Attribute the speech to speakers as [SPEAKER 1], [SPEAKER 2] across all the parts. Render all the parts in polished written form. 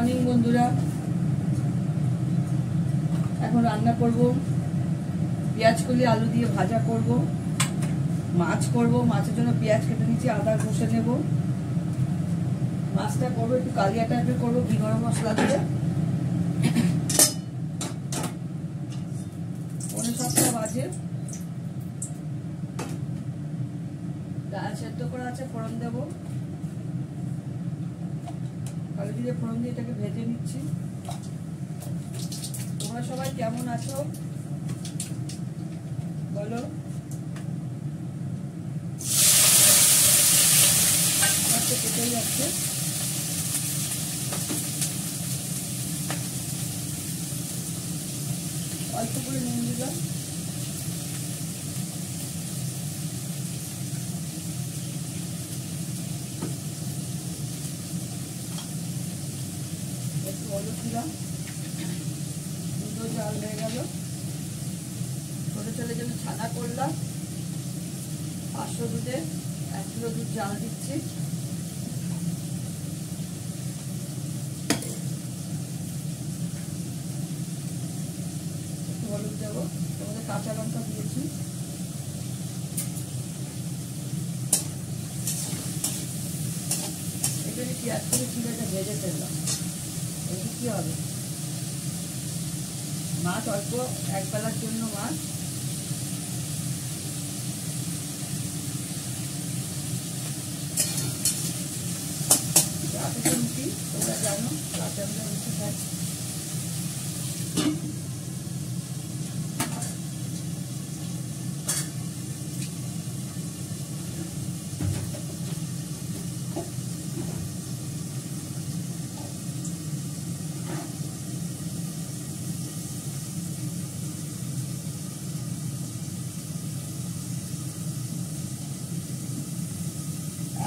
[SPEAKER 1] Morning বন্ধুরা, এখন রান্না করব পেঁয়াজ কলি আলু দিয়ে ভাজা করব, মাছ করব। মাছের জন্য পেঁয়াজ কেটে নিচ্ছি, আদা ঘষে নেব। মাছটা করবো একটু কালিয়া টাইপের করবো, ঘি গরম মশলা দিয়ে। 7:45 বাজে। ডাল সেদ্ধ করা আছে, ফোড়ন দেব। কালো জিরে ফোড়ন দিয়ে এটাকে ভেজে নিচ্ছি। তোমরা সবাই কেমন আছো বলো? আমার তো কেটেই যাচ্ছে। অল্প করে নুন দিলাম। একটু হলুদ দিলাম। দুধও জাল হয়ে গেল। ছোট ছেলের জন্য ছানা করলাম। 500 দুধে 1 কিলো দুধ জাল দিচ্ছি। একটু হলুদ দেবো, তোমাদের কাঁচা লঙ্কা দিয়েছি। এটা পেঁয়াজ করে চিড়েটা ভেজে ফেললাম। এটা কি হবে? মাছ অল্প, এক বেলার জন্য মাছ। রাতে রুটি তোমরা জানো, রাতে আমরা রুটি খাই।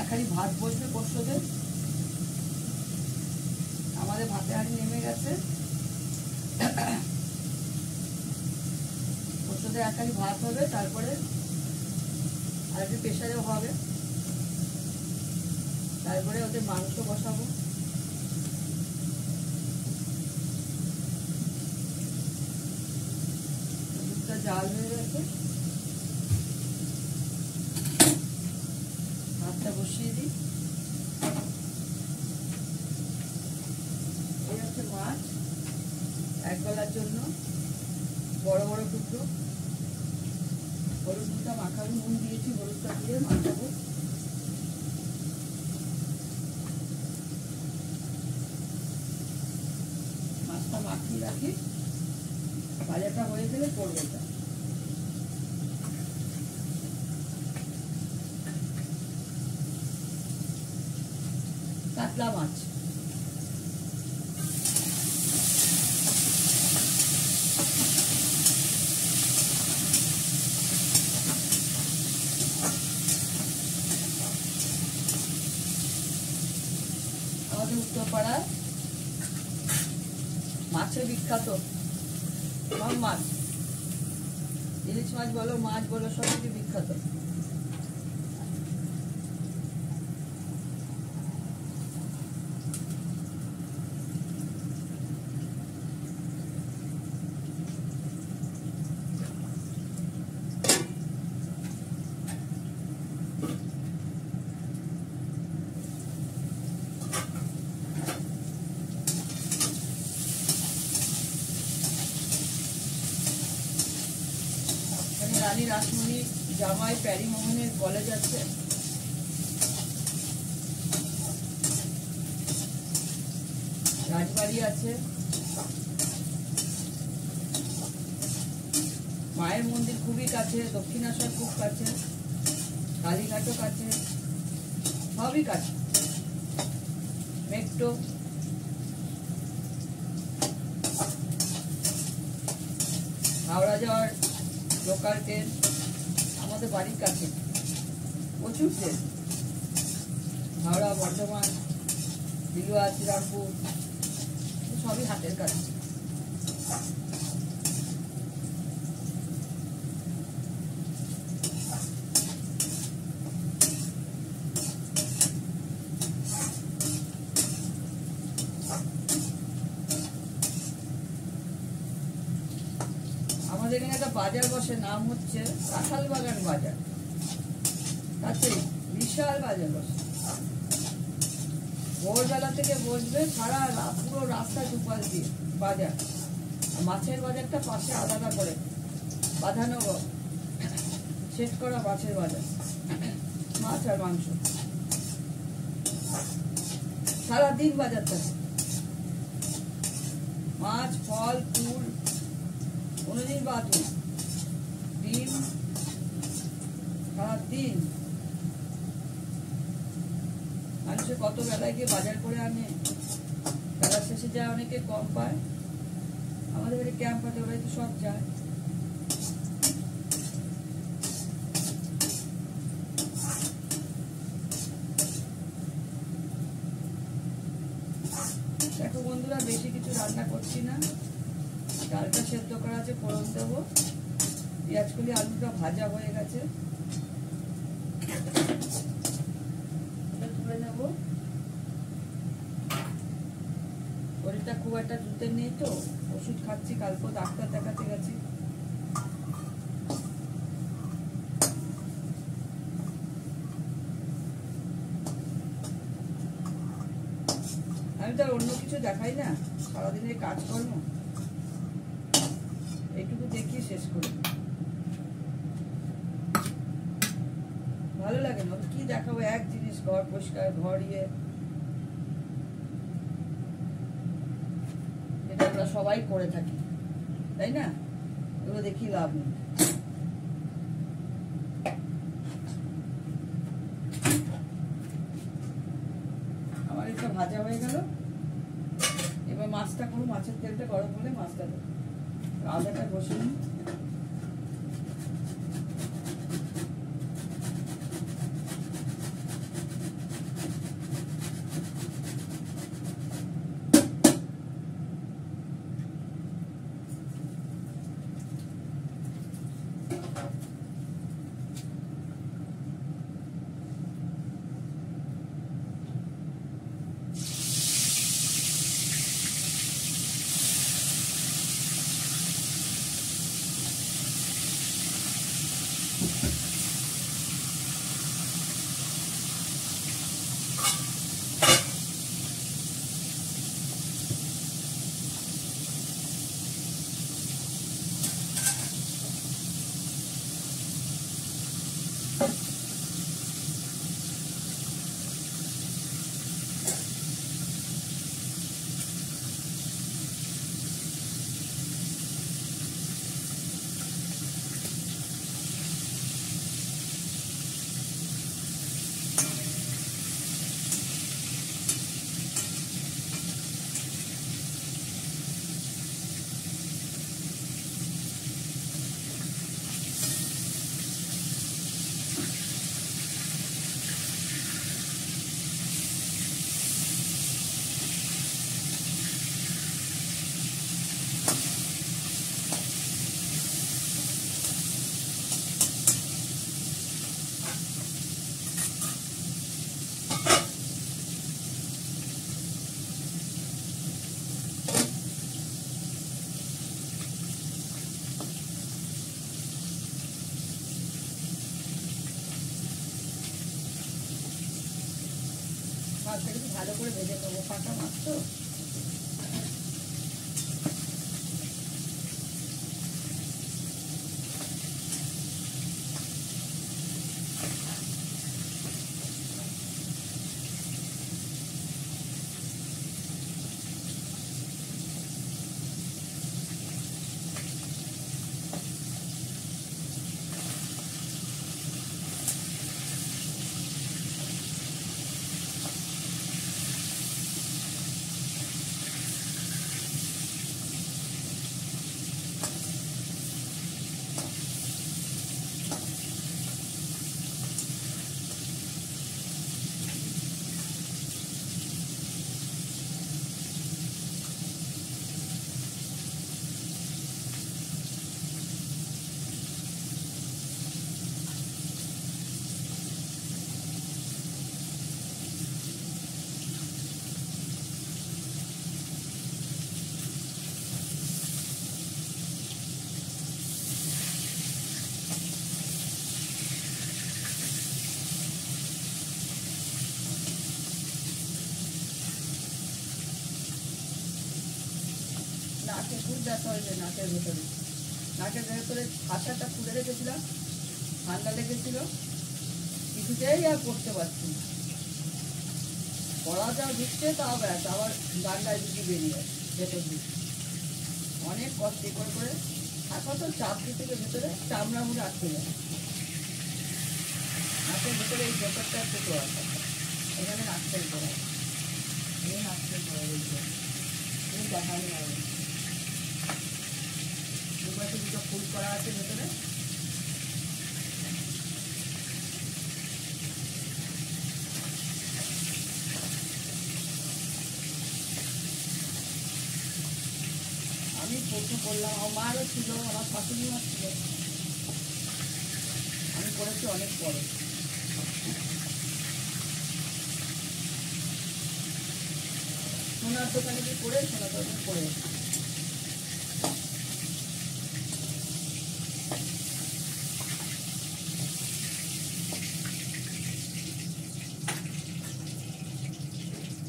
[SPEAKER 1] এখানে ভাত বসবে পোস্তদের। আমাদের ভাতের হাঁড়ি নেমে গেছে। পোস্তদের একালি ভাত হবে, তারপরে আরেকটু প্রেসারেও হবে। তারপরে ওদের মাংস বসাবো। দুধটা জাল হয়ে গেছে, ভাতটা বসিয়ে দিই। এই হচ্ছে মাছ, এক বেলার জন্য বড় বড় টুকরো। হলুদটা মাখানো, নুন দিয়েছি, হলুদটা দিয়ে মাখাবো। মাছটা মাখিয়ে রাখি, ভাজাটা হয়ে গেলে করবো এটা। কাতলা মাছ। আমাদের উত্তরপাড়ার মাছের বিখ্যাত মাছ, ইলিশ মাছ বলো, মাছ বলো, সব কিছু বিখ্যাত। রানী রাসমণি জামাই প্যারি মোহনের কলেজ আছে। রাজবাড়ি আছে, মায়ের মন্দির খুবই কাছে, দক্ষিণেশ্বর খুব কাছে, কালীঘাটও কাছে, সবই কাছে। মেট্রো, হাওড়া যাওয়ার লোকাল ট্রেন আমাদের বাড়ির কাছে, প্রচুর ট্রেন। হাওড়া, বর্ধমান, দিলুয়া, শ্রীরামপুর সবই হাতের কাছে। আমাদের এখানে একটা বাজার বসে, নাম হচ্ছে কাঁঠাল বাগান বাজার। তাতে বিশাল বাজার বসে। ভোরবেলা থেকে বসবে, সারা পুরো রাস্তা দুপাশ দিয়ে বাজার। মাছের বাজারটা পাশে আলাদা করে বাঁধানো, সেট করা মাছের বাজার, মাছ আর মাংস। সারাদিন বাজার থাকে, মাছ, ফল, ফুল, কোনোদিন বাদ নেই, ডিম, সারাদিন। মানুষের কত বেলায় গিয়ে বাজার করে আনে, বেলার শেষে যায়, অনেকে কম পায়। আমাদের বাড়ি ক্যাম্প আছে, ওরাই তো সব যায়। দেখো বন্ধুরা, বেশি কিছু রান্না করছি না, ডালটা সেদ্ধ করা আছে, ফোড়ন দেবো, পেঁয়াজকলি আলুটা ভাজা হয়ে গেছে, তুলে নেব। শরীরটা খুব একটা জুতের নেই তো, ওষুধ খাচ্ছি, কালকেও ডাক্তার দেখাতে গেছি। আমি তো আর অন্য কিছু দেখাই না, সারাদিনের কাজকর্ম এইটুকু দেখি শেষ করি। ভালো লাগে না, কি দেখাবো এক জিনিস, ঘর পরিষ্কার, ঘর ইয়ে, এটা আমরা সবাই করে থাকি, তাই না? এগুলো দেখি লাভ নেই। আমার এটা ভাজা হয়ে গেল, এবার মাছটা করবো, মাছের তেলটা গরম হলে মাছটা দেবো, আদাটা বসে নিই। মাছটা একটু ভালো করে ভেজে নেবো, পাকা মাছ তো। নাকে খুব ব্যথা হয়েছে, নাকের ভেতরে খাঁচাটা খুলে রেখেছিলাম, ঠান্ডা লেগেছিল, কিছুতেই আর পড়তে পারছি না। পড়া যাও ঢুকছে তাও ব্যথা, আবার গান্ডায় দিকে বেরিয়ে আসে ভেতর দিকে, অনেক কষ্ট করে থাকা তো চাপ থেকে ভেতরে চামড়া মুড়ে আটকে যায়। নাকের ভেতরে এই ব্যাপারটা ছোটো আছে, এখানে নাকতেল করা, এই নাকতেল করা রয়েছে, এই দেখানি হবে দুপাশে দুটো ফুল করা আছে ভেতরে। আমি প্রথম করলাম, আমার মারও ছিল, আমার শাশুড়ি মার ছিল, আমি করেছি অনেক পরে। সোনার দোকানে গিয়ে করে সোনার দোকানে করে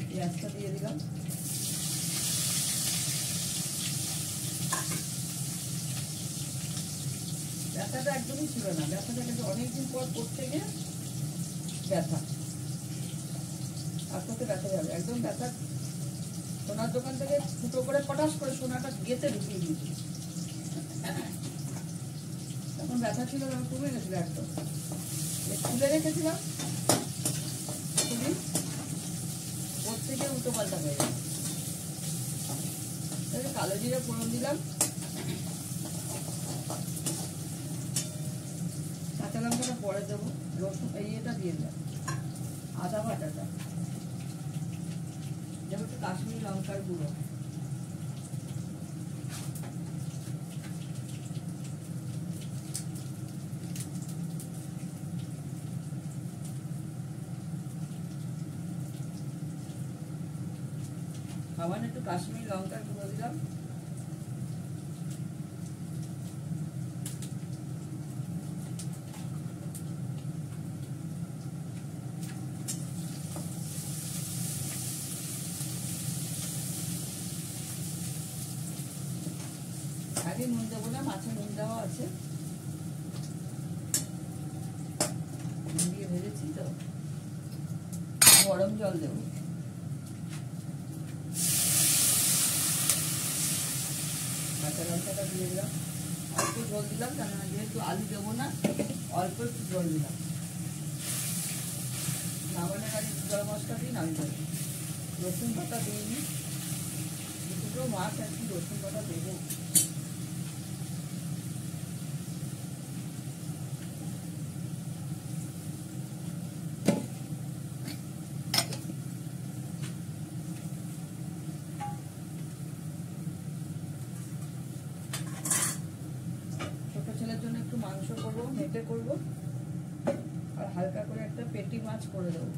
[SPEAKER 1] পেঁয়াজটা দিয়ে দিলাম। ব্যথাটা একদমই ছিল না, ব্যথাটা কিন্তু অনেকদিন পর করতে গিয়ে ব্যথা, আর করতে ব্যথা যাবে একদম ব্যথা। সোনার দোকান থেকে ফুটো করে পটাশ করে সোনাটা গেতে ঢুকিয়ে দিয়েছি, তখন ব্যথা ছিল না, কমে গেছিল একদম। খুলে রেখেছিলাম, খুবই ওর থেকে উল্টো পাল্টা হয়ে গেছে। কালো জিরে ফোড়ন দিলাম, কাঁচা লঙ্কাটা পরে দেবো, রসুন ইয়েটা দিয়ে দিলাম, আদা বাটাটা দেবো, একটু কাশ্মীরি লঙ্কার গুঁড়ো, সামান্য একটু কাশ্মীরি লঙ্কার গুঁড়ো দিলাম, আগে নুন দেবো না, মাছে নুন দেওয়া আছে, নুন দিয়ে ভেজেছি তো। গরম জল দেবো, কাঁচা লঙ্কাটা দিয়ে দিলাম, অল্প জল দিলাম, কেন যেহেতু আলু দেবো না, অল্প একটু জল দিলাম। নামানোর আগে গরম মশলা দিয়ে নামিয়ে দেবো। রসুন বাটা দিইনি, দুটো মাছ আর কি রসুন বাটা দেবো। ছোট ছেলের জন্য একটু মাংস করবো, মেটে করবো, আর হালকা করে একটা পেটি মাছ করে দেবো।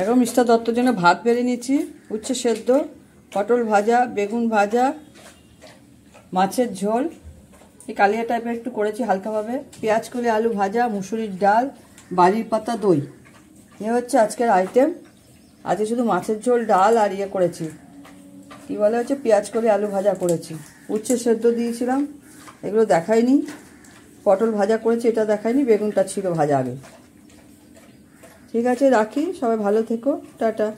[SPEAKER 1] এখন মিস্টার দত্তর জন্য ভাত বেড়ে নিচ্ছি, উচ্ছে সেদ্ধ, পটল ভাজা, বেগুন ভাজা, মাছের ঝোল, এই কালিয়া টাইপের একটু করেছি হালকাভাবে, পেঁয়াজ কলি আলু ভাজা, মুসুরির ডাল, বাড়ির পাতা, দই। এ হচ্ছে আজকের আইটেম। আজকে শুধু মাছের ঝোল, ডাল আর ইয়ে করেছি, কী বলে হচ্ছে পেঁয়াজ কলি আলু ভাজা করেছি, উচ্ছে সেদ্ধ দিয়েছিলাম, এগুলো দেখাইনি, পটল ভাজা করেছি এটা দেখাইনি, বেগুনটা ছিল ভাজা আগে। ঠিক আছে, রাখি, সবাই ভালো থেকো, টাটা।